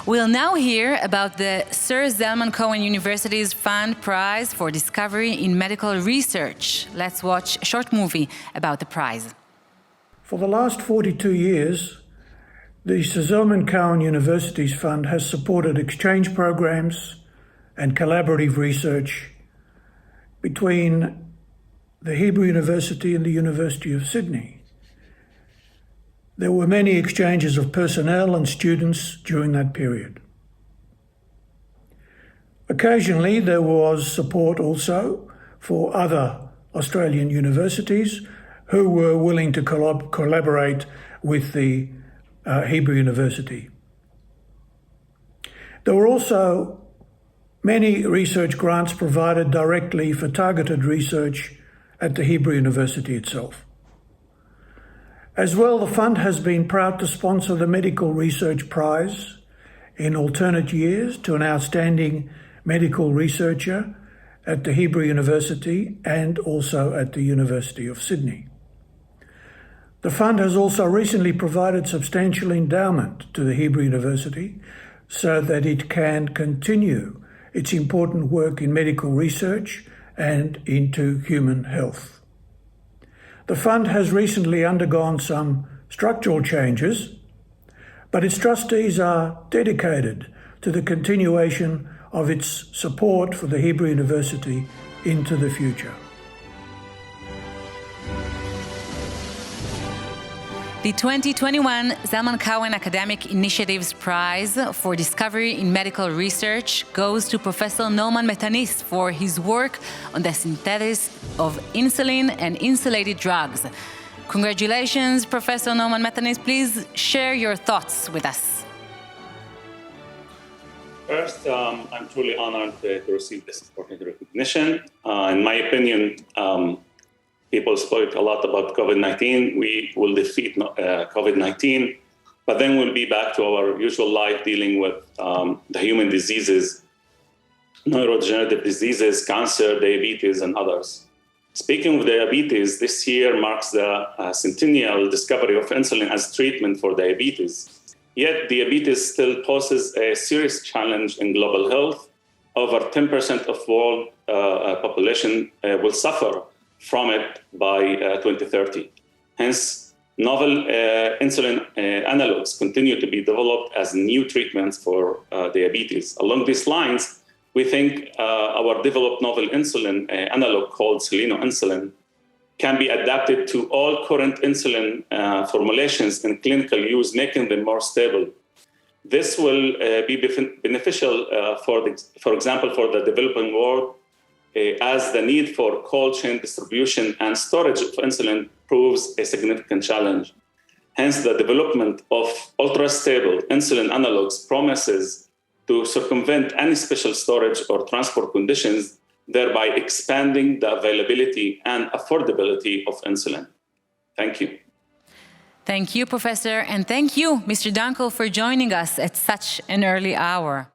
We'll now hear about the Sir Zelman Cowen University's Fund Prize for Discovery in Medical Research. Let's watch a short movie about the prize. For the last 42 years, the Sir Zelman Cowen University's fund has supported exchange programs and collaborative research between the Hebrew University and the University of Sydney. There were many exchanges of personnel and students during that period. Occasionally, there was support also for other Australian universities who were willing to collaborate with the Hebrew University. There were also many research grants provided directly for targeted research at the Hebrew University itself. As well, the fund has been proud to sponsor the Medical Research Prize in alternate years to an outstanding medical researcher at the Hebrew University and also at the University of Sydney. The fund has also recently provided substantial endowment to the Hebrew University so that it can continue its important work in medical research and into human health. The fund has recently undergone some structural changes, but its trustees are dedicated to the continuation of its support for the Hebrew University into the future. The 2021 Zelman Cowen Academic Initiatives Prize for Discovery in Medical Research goes to Professor Norman Metanis for his work on the synthesis of insulin and insulated drugs. Congratulations, Professor Norman Metanis. Please share your thoughts with us. First, I'm truly honored to receive this important recognition. In my opinion, people spoke a lot about COVID-19. We will defeat COVID-19, but then we'll be back to our usual life dealing with the human diseases, neurodegenerative diseases, cancer, diabetes, and others. Speaking of diabetes, this year marks the centennial discovery of insulin as treatment for diabetes. Yet diabetes still poses a serious challenge in global health. Over 10% of world population will suffer from it by 2030. Hence, novel insulin analogs continue to be developed as new treatments for diabetes. Along these lines, we think our developed novel insulin analog called selenoinsulin can be adapted to all current insulin formulations in clinical use, making them more stable. This will be beneficial, for example, for the developing world, as the need for cold chain distribution and storage of insulin proves a significant challenge. Hence, the development of ultra-stable insulin analogs promises to circumvent any special storage or transport conditions, thereby expanding the availability and affordability of insulin. Thank you. Thank you, Professor, and thank you, Mr. Dunkel, for joining us at such an early hour.